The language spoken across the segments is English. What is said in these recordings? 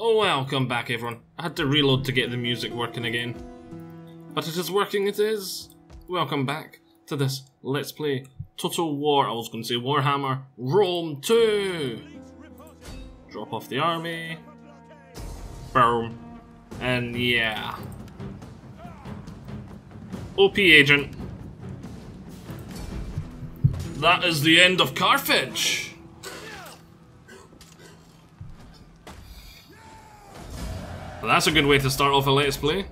Welcome back, everyone. I had to reload to get the music working again. But it is working, it is. Welcome back to this Let's Play Total War, I was going to say Warhammer Rome 2. Drop off the army. Boom. And yeah. OP agent. That is the end of Carthage. Well, that's a good way to start off a Let's Play.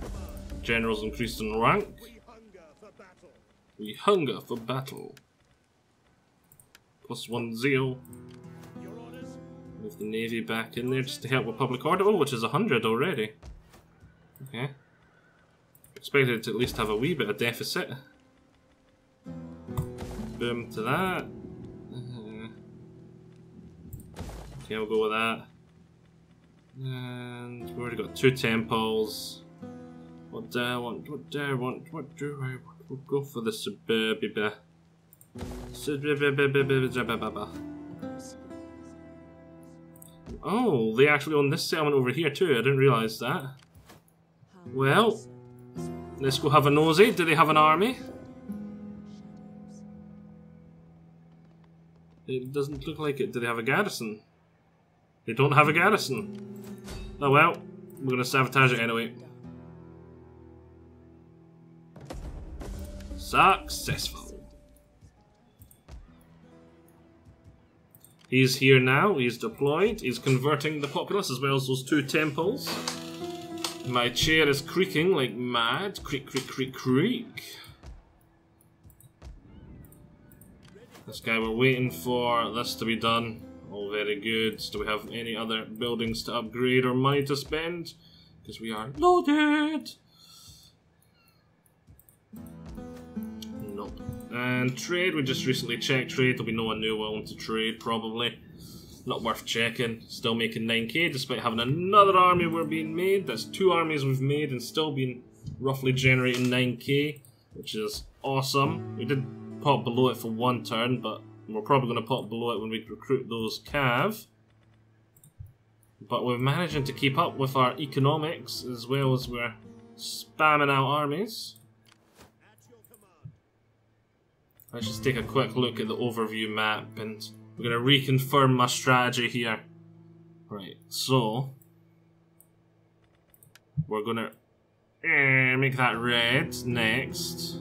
Generals increased in rank. We hunger for battle. +1 zeal. Move the navy back in there just to help with public order. Oh, which is 100 already. Okay. Expected to at least have a wee bit of deficit. Boom to that. Okay, we'll go with that. And we've already got 2 temples. What do I want? What do I want? What do I want? We'll go for the suburbia. Oh, they actually own this settlement over here too. I didn't realise that. Well, let's go have a nosy. Do they have an army? It doesn't look like it. Do they have a garrison? They don't have a garrison. Oh well, we're gonna sabotage it anyway. Successful. He's here now, he's deployed, he's converting the populace as well as those 2 temples. My chair is creaking like mad. Creak, creak, creak, creak. This guy, we're waiting for this to be done. All very good. Do we have any other buildings to upgrade or money to spend? Because we are loaded. Nope. And trade, we just recently checked trade. There'll be no one new willing to trade, probably. Not worth checking. Still making 9k despite having another army we're being made. That's 2 armies we've made and still been roughly generating 9k, which is awesome. We did pop below it for 1 turn, but we're probably going to pop below it when we recruit those cav. But we're managing to keep up with our economics as well as we're spamming out armies. Let's just take a quick look at the overview map and we're going to reconfirm my strategy here. Right, so we're going to make that red next.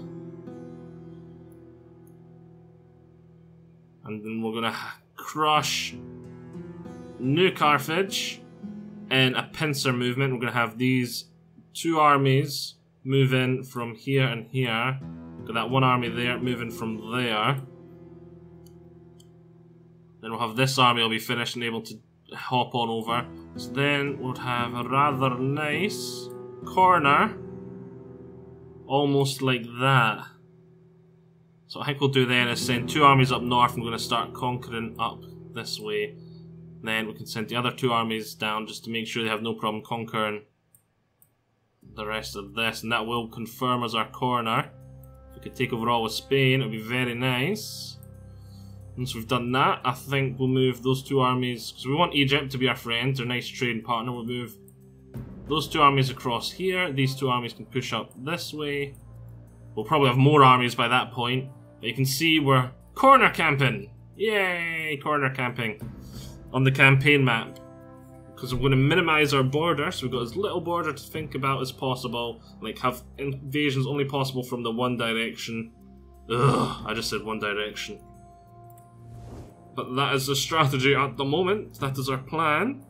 And then we're gonna crush New Carthage in a pincer movement. We're gonna have these 2 armies move in from here and here. Got that 1 army there moving from there. Then we'll have this army will be finished and able to hop on over. So then we'll have a rather nice corner, almost like that. So I think we'll do then is send 2 armies up north and we're going to start conquering up this way. Then we can send the other 2 armies down just to make sure they have no problem conquering the rest of this. And that will confirm as our corner. If we could take over all of Spain, it would be very nice. Once we've done that, I think we'll move those 2 armies, because we want Egypt to be our friend, our nice trading partner. We'll move those 2 armies across here. These 2 armies can push up this way. We'll probably have more armies by that point. But you can see we're corner camping. Yay, corner camping on the campaign map. Because we're going to minimize our border, so we've got as little border to think about as possible. Like have invasions only possible from the one direction. Ugh, I just said one direction. But that is the strategy at the moment. That is our plan.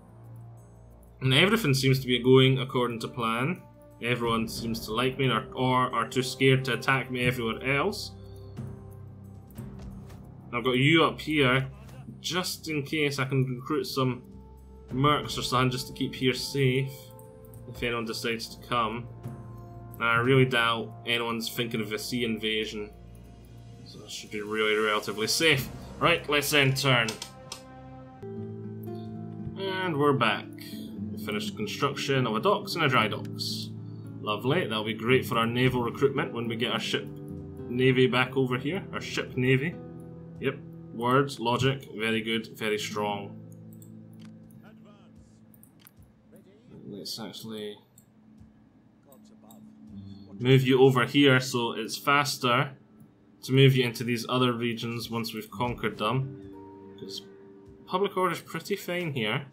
And everything seems to be going according to plan. Everyone seems to like me or are too scared to attack me everywhere else. I've got you up here just in case I can recruit some mercs or something just to keep here safe if anyone decides to come. And I really doubt anyone's thinking of a sea invasion. So it should be really relatively safe. Right, let's end turn. And we're back. We finished construction of a docks and a dry docks. Lovely, that'll be great for our naval recruitment when we get our ship navy back over here. Our ship navy. Yep, words, logic, very good, very strong. Let's actually move you over here so it's faster to move you into these other regions once we've conquered them. Because public order is pretty fine here.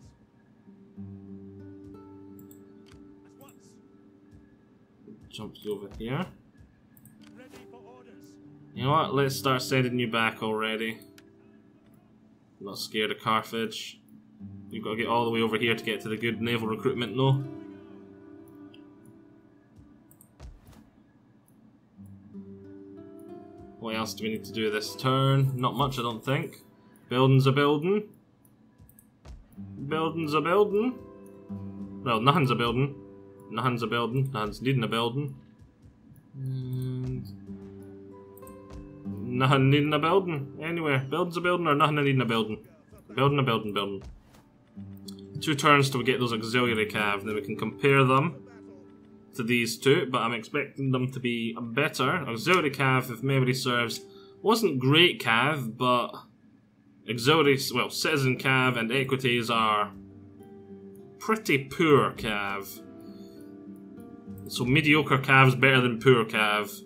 Jump you over here. You know what? Let's start sending you back already. I'm not scared of Carthage. You've got to get all the way over here to get to the good naval recruitment, no? What else do we need to do this turn? Not much, I don't think. Building's a building. Building's a building. Well, nothing's a building. Nothing's a building. Nothing's needing a building. And nothing needing a building. Anywhere. Building's a building or nothing needing a building. Building a building, building. 2 turns till we get those auxiliary cav, then we can compare them to these two, but I'm expecting them to be better. Auxiliary cav, if memory serves, wasn't great cav, but auxiliary, well, citizen cav and equities are pretty poor cav. So mediocre cav is better than poor cav.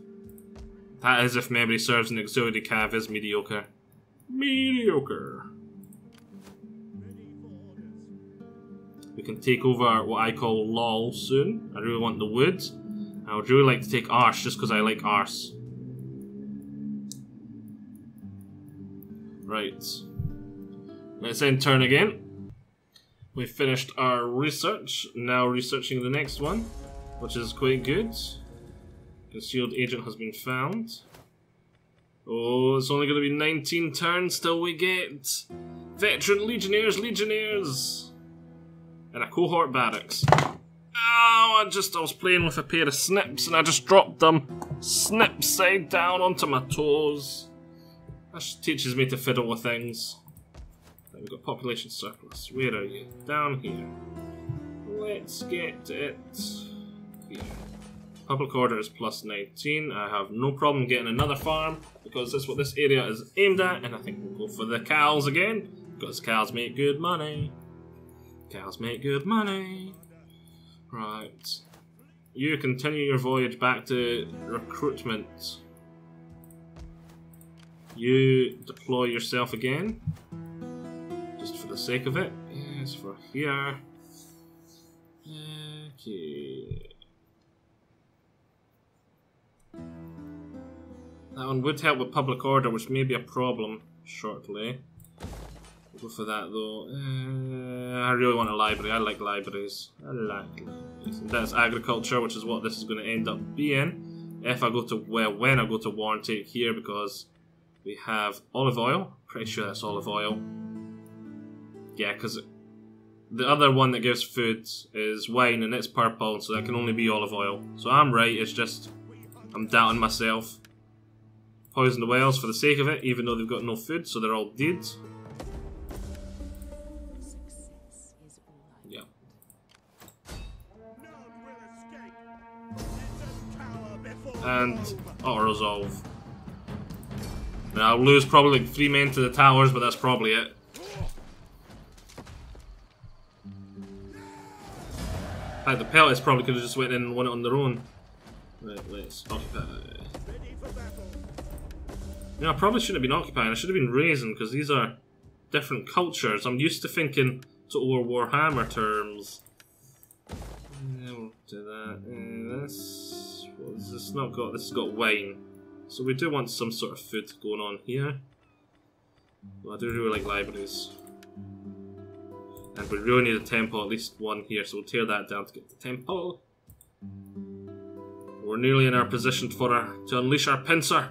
That is if memory serves and auxiliary cav is mediocre. Mediocre. We can take over what I call LOL soon. I really want the woods. I would really like to take Arse just because I like Arse. Right. Let's end turn again. We've finished our research. Now researching the next one, which is quite good. Concealed agent has been found. Oh, it's only going to be 19 turns till we get veteran legionnaires. And a cohort barracks. Oh, I was playing with a pair of snips and I just dropped them snip side down onto my toes. That just teaches me to fiddle with things. We've got population surplus. Where are you? Down here. Let's get it here. Public order is plus 19. I have no problem getting another farm because that's what this area is aimed at, and I think we'll go for the cows again because cows make good money. Cows make good money. Right. You continue your voyage back to recruitment. You deploy yourself again. Just for the sake of it. Yes, for here. Okay. That one would help with public order, which may be a problem shortly. We'll go for that though. I really want a library. I like libraries. And that's agriculture, which is what this is going to end up being. If I go to, well, when I go to war and take here, because we have olive oil. Pretty sure that's olive oil. Yeah, because the other one that gives food is wine and it's purple, so that can only be olive oil. So I'm right, it's just I'm doubting myself. Poison the whales for the sake of it, even though they've got no food, so they're all dead. Yeah. And auto-resolve. Now I'll lose probably like 3 men to the towers, but that's probably it. In fact, the pellets probably could have just went in and won it on their own. Right, let's occupy. Yeah, I probably shouldn't have been occupying. I should have been raising, because these are different cultures. I'm used to thinking Total War Warhammer terms. Yeah, we'll do that. This, what has this not got? This has got wine. So we do want some sort of food going on here. Well, I do really like libraries. And we really need a temple, at least one here, so we'll tear that down to get the temple. We're nearly in our position to unleash our pincer.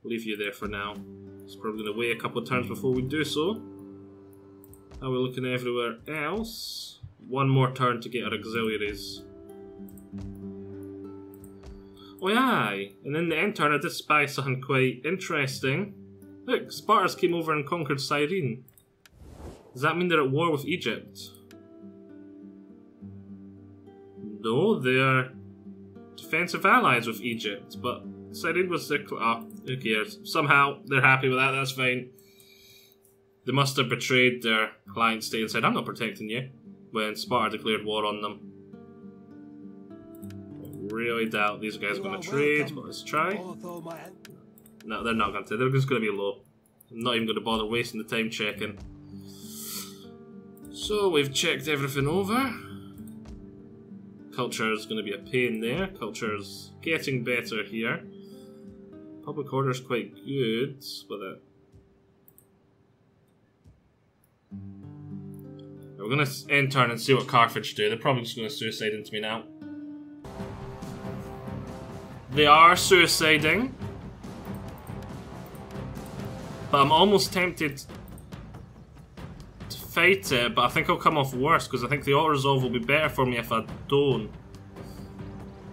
We'll leave you there for now. It's probably going to wait a couple of turns before we do so. How are we looking everywhere else? One more turn to get our auxiliaries. Oh yeah, and in the end turn I did spy something quite interesting. Look, Spartans came over and conquered Cyrene. Does that mean they're at war with Egypt? No, they are defensive allies with Egypt, but Cyrene was their... who cares? Somehow they're happy with that, that's fine. They must have betrayed their client state and said, I'm not protecting you, when Sparta declared war on them. I really doubt these guys are going to trade, but let's try. No, they're not going to. They're just going to be low. I'm not even going to bother wasting the time checking. So we've checked everything over. Culture is going to be a pain there. Culture's getting better here. Public order's quite good, but we're going to enter and see what Carthage do. They're probably just going to suicide into me now. They are suiciding. But I'm almost tempted to fight it, but I think I'll come off worse, because I think the auto-resolve will be better for me if I don't.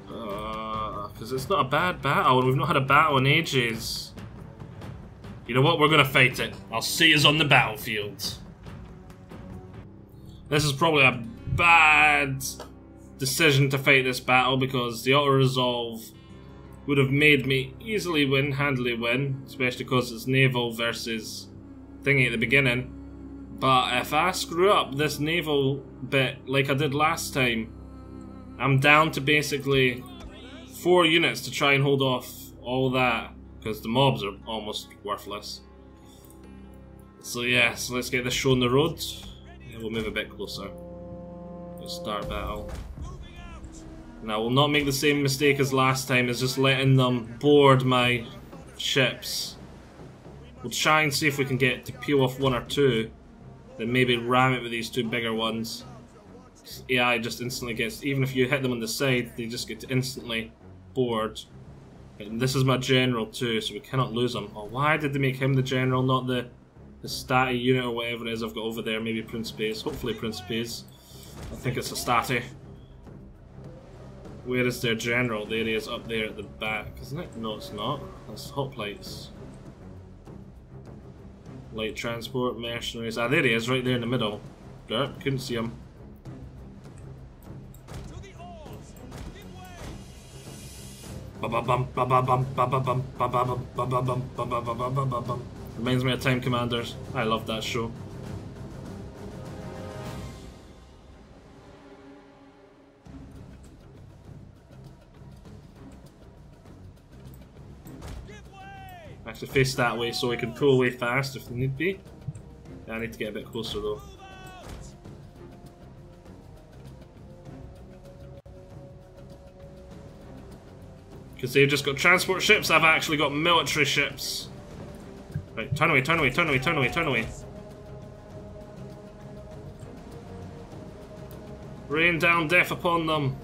Because it's not a bad battle, and we've not had a battle in ages. You know what? We're going to fight it. I'll see us on the battlefield. This is probably a bad decision to fight this battle, because the auto-resolve would have made me easily win, handily win, especially because it's naval versus thingy at the beginning. But if I screw up this naval bit like I did last time, I'm down to basically 4 units to try and hold off all that, because the mobs are almost worthless. So yeah, so let's get this show on the road, and we'll move a bit closer. Let's start battle. Now, we'll not make the same mistake as last time, as just letting them board my ships. We'll try and see if we can get to peel off 1 or 2, then maybe ram it with these 2 bigger ones. AI just instantly gets, even if you hit them on the side, they just get to instantly board. And this is my general too, so we cannot lose him. Oh, why did they make him the general, not the Stati unit or whatever it is I've got over there? Maybe Principes, hopefully Principes. I think it's a Stati. Where is their general? There he is, up there at the back, isn't it? No, it's not. That's hoplites. Light transport, mercenaries. Ah, there he is, right there in the middle. Dirt, couldn't see him. Reminds me of Time Commanders. I love that show. Actually face that way so we can pull away fast if need be. Yeah, I need to get a bit closer though. Because they've just got transport ships, I've actually got military ships. Right, turn away, turn away, turn away, turn away, turn away. Rain down death upon them.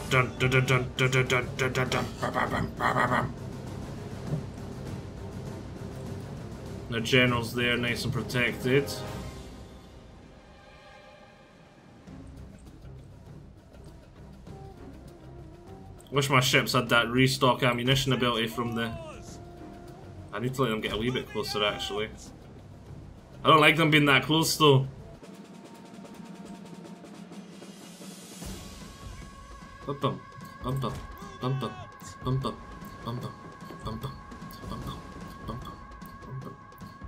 Dun dun dun dun dun dun dun dun dun dun. The general's there, nice and protected. Wish my ships had that restock ammunition ability from the... I need to let them get a wee bit closer actually. I don't like them being that close though. Bum bum bum bum bum bum bum bum bum bum bum bum bum bum bum.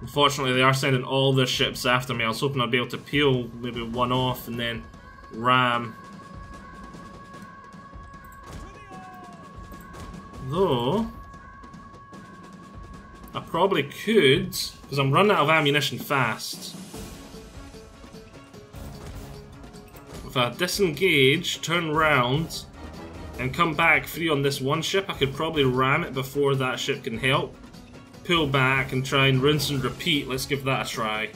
Unfortunately, they are sending all their ships after me. I was hoping I'd be able to peel maybe one off and then ram. Though I probably could, because I'm running out of ammunition fast. If I disengage, turn round, and come back free on this one ship, I could probably ram it before that ship can help. Pull back and try and rinse and repeat. Let's give that a try.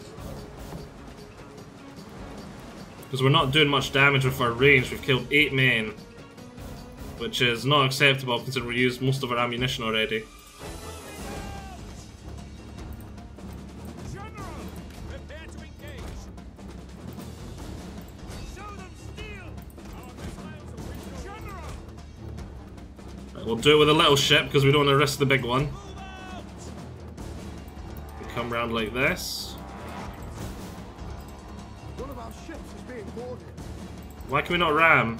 Because we're not doing much damage with our range. We've killed 8 men. Which is not acceptable considering we used most of our ammunition already. Right, we'll do it with a little ship because we don't want to risk the big one. We come round like this. One of our ships is being boarded. Why can we not ram?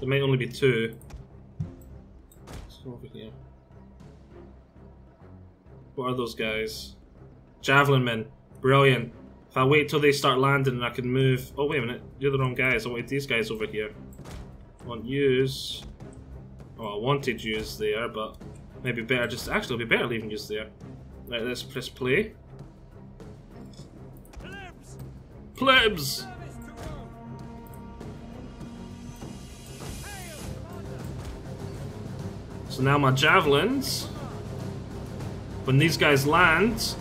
There might only be two. Let's go over here. What are those guys? Javelin men. Brilliant. If I wait till they start landing, I can move. Oh, wait a minute. You're the wrong guys. I wanted these guys over here. I want yous. Oh, I wanted yous there, but maybe better just. Actually, it'll be better leaving yous there. Right, let's press play. Plebs! So now my javelins, when these guys land,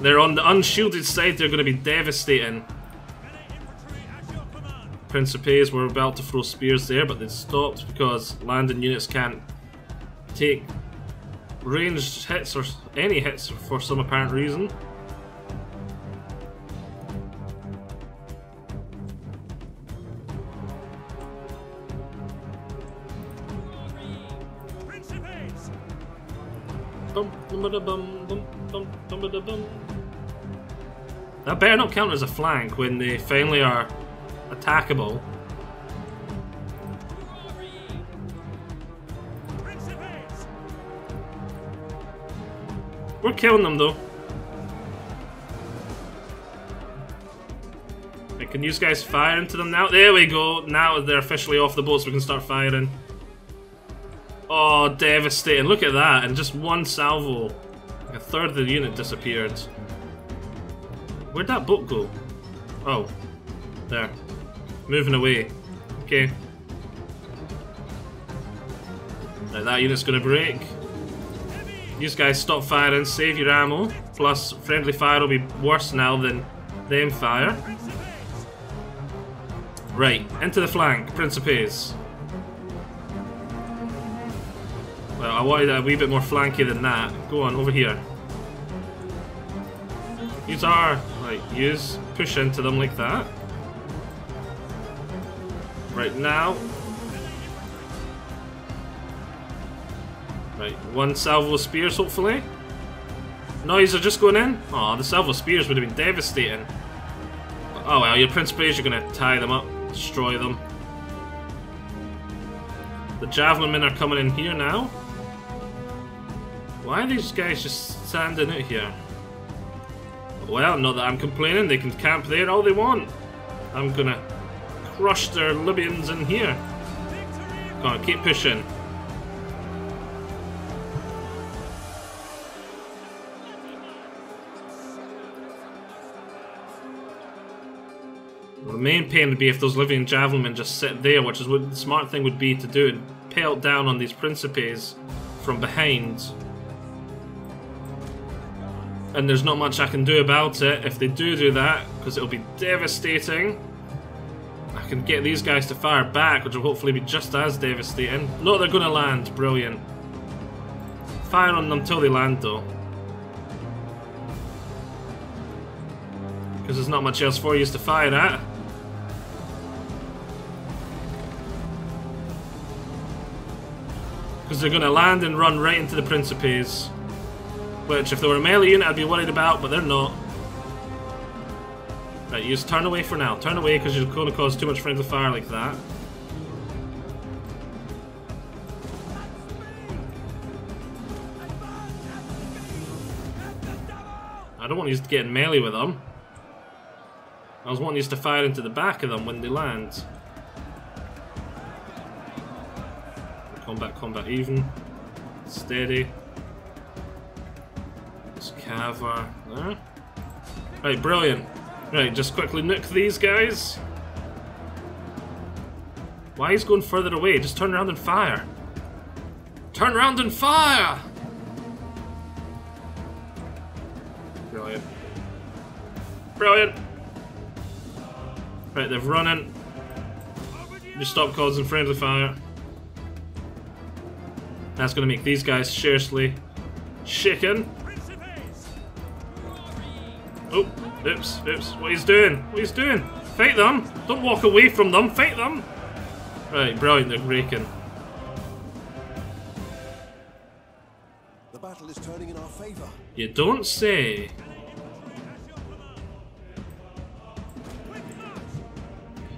they're on the unshielded side, they're going to be devastating. Principes were about to throw spears there, but they stopped because landing units can't take ranged hits or any hits for some apparent reason. That better not count as a flank when they finally are attackable. We're killing them though. Hey, can you guys fire into them now? There we go. Now they're officially off the boat, so we can start firing. Oh, devastating. Look at that. And just one salvo. Like a third of the unit disappeared. Where'd that boat go? Oh. There. Moving away. Okay. Right, that unit's gonna break. These guys stop firing, save your ammo. Plus, friendly fire will be worse now than them fire. Right, into the flank. Principes. Well, I wanted a wee bit more flanky than that. Go on, over here. Use R. Right, use. Push into them like that. Right, now. Right, one salvo of spears, hopefully. Noise are just going in. Aw, the salvo spears would have been devastating. Oh well, your Principes are going to tie them up, destroy them. The Javelin men are coming in here now. Why are these guys just standing out here? Well, not that I'm complaining, they can camp there all they want. I'm gonna crush their Libyans in here. Come on, keep pushing. Well, the main pain would be if those Libyan Javelin men just sit there, which is what the smart thing would be to do, and pelt down on these Principes from behind. And there's not much I can do about it if they do that, because it'll be devastating. I can get these guys to fire back, which will hopefully be just as devastating. No, they're going to land. Brilliant. Fire on them till they land, though. Because there's not much else for you to fire at. Because they're going to land and run right into the Principes. Which, if they were a melee unit, I'd be worried about, but they're not. Right, you just turn away for now. Turn away, because you're going to cause too much friendly fire like that. I don't want you to get in melee with them. I was wanting you to fire into the back of them when they land. Combat even. Steady. Cover there. Right, brilliant. Right, just quickly nuke these guys. Why he's going further away? Just turn around and fire. Turn around and fire! Brilliant. Brilliant. Right, they've run in. Just stop causing friendly fire. That's going to make these guys seriously shaken. Oh, oops. What he's doing? What he's doing? Fight them! Don't walk away from them, fight them! Right, brilliant, they're breaking. The battle is turning in our favor. You don't say.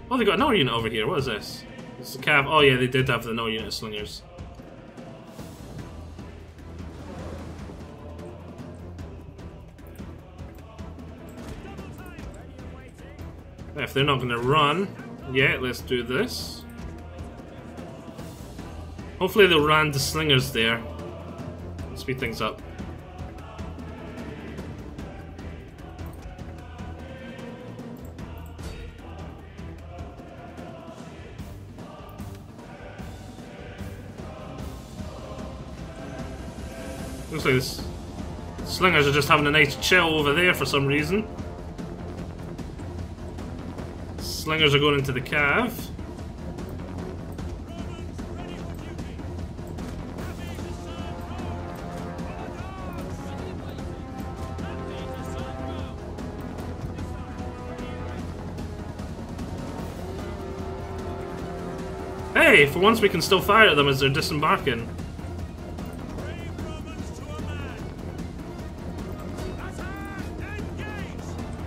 Oh, they got another unit over here. What is this? It's the cav. Oh yeah, they did have the no unit slingers. If they're not going to run yet, let's do this. Hopefully they'll land the slingers there. Speed things up. Looks like this slingers are just having a nice chill over there for some reason. Slingers are going into the cav. Hey, for once we can still fire at them as they're disembarking.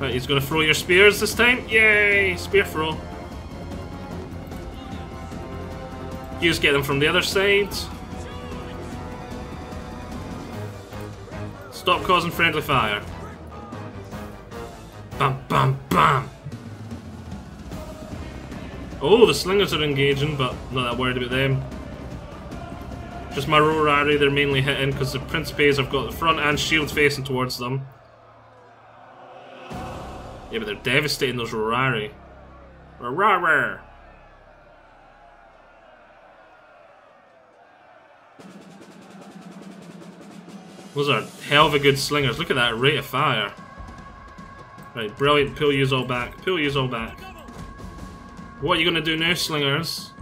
Right, he's gonna throw your spears this time. Yay! Spear throw. You just get them from the other side. Stop causing friendly fire. Bam, bam, bam! Oh, the slingers are engaging, but not that worried about them. Just my BLU-RAY, they're mainly hitting because the Principes have got the front and shield facing towards them. Yeah, but they're devastating those BLU-RAY. BLU-RAY. Those are hell of a good slingers. Look at that rate of fire. Right, brilliant. Pull yous all back. Pull yous all back. What are you gonna do now, slingers?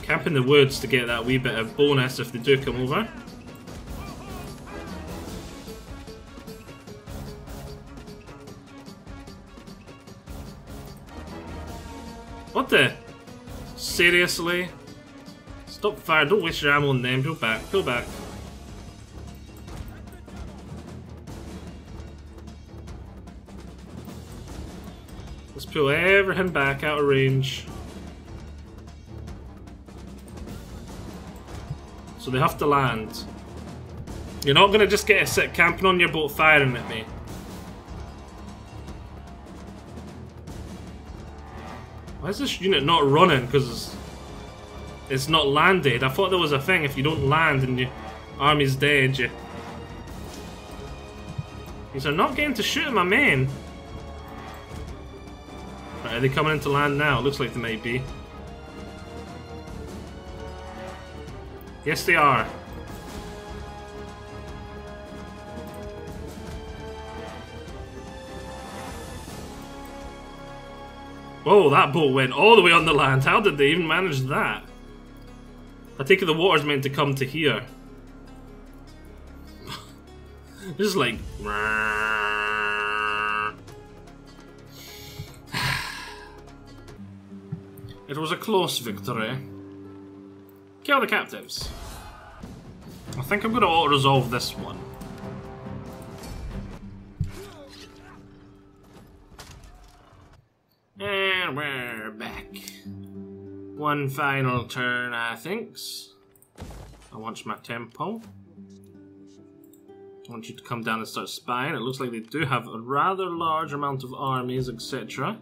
Camp in the woods to get that wee bit of bonus if they do come over. What the? Seriously? Stop fire, don't waste your ammo on them, pull back, pull back. Let's pull everything back out of range. So they have to land. You're not gonna just get a sit camping on your boat firing at me. Why is this unit not running? Because it's not landed. I thought there was a thing if you don't land and your army's dead. These are not getting to shoot at my main. Right, are they coming in to land now? Looks like they might be. Yes, they are. Whoa, that boat went all the way on the land. How did they even manage that? I take it the water's meant to come to here. This is like... It was a close victory. Kill the captives. I think I'm going to auto-resolve this one. And we're back. One final turn, I think. I want my tempo. I want you to come down and start spying. It looks like they do have a rather large amount of armies, etc.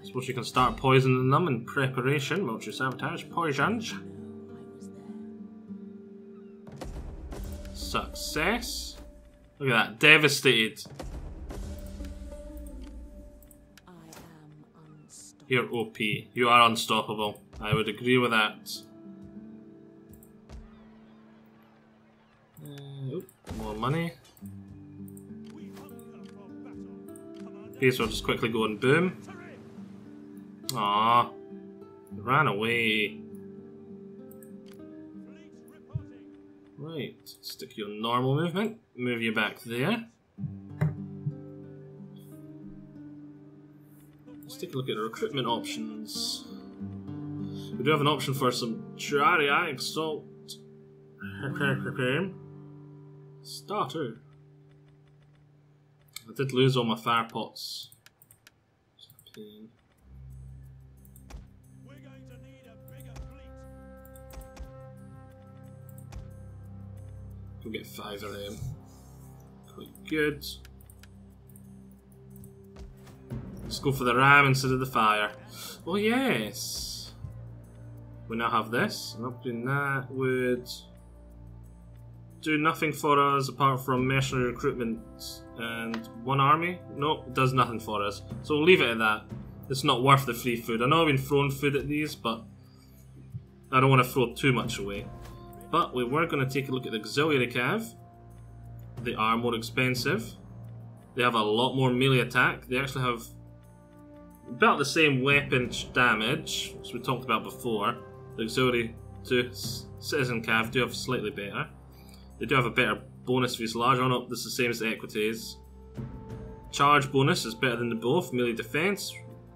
I suppose you can start poisoning them in preparation. Military sabotage, poisons. Success. Look at that, devastated. You're OP. You are unstoppable. I would agree with that. More money. Okay, so I'll just quickly go and boom. Aww. Ran away. Right, stick you on normal movement, move you back there. Let's take a look at the recruitment options. We do have an option for some Terraria Exalt Starter. I did lose all my fire pots. Pain. We're going to need a bigger fleet. We'll get 5 of them. Quite good. Let's go for the ram instead of the fire. Oh yes! We now have this, and upgrading that would do nothing for us apart from mercenary recruitment and 1 army. No, it does nothing for us. So we'll leave it at that. It's not worth the free food. I know I've been throwing food at these, but I don't want to throw too much away. But we were going to take a look at the auxiliary cav. They are more expensive. They have a lot more melee attack. They actually have about the same weapon damage as we talked about before. The auxiliary to citizen cav do have slightly better. They do have a better bonus if he's large or not. This is the same as the equities. Charge bonus is better than the both. Melee defense,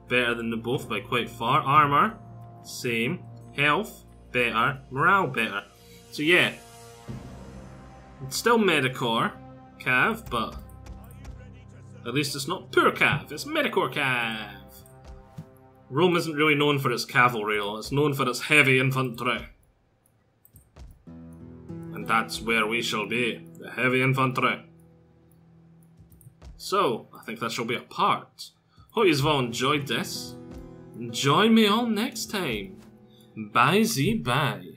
better than the both by quite far. Armor, same. Health, better. Morale, better. So yeah, it's still Medicore cav, but at least it's not poor cav. It's Medicore cav. Rome isn't really known for its cavalry, it's known for its heavy infantry. And that's where we shall be, the heavy infantry. So, I think that shall be a part. Hope you've all enjoyed this. Join me all next time. Bye-zy-bye.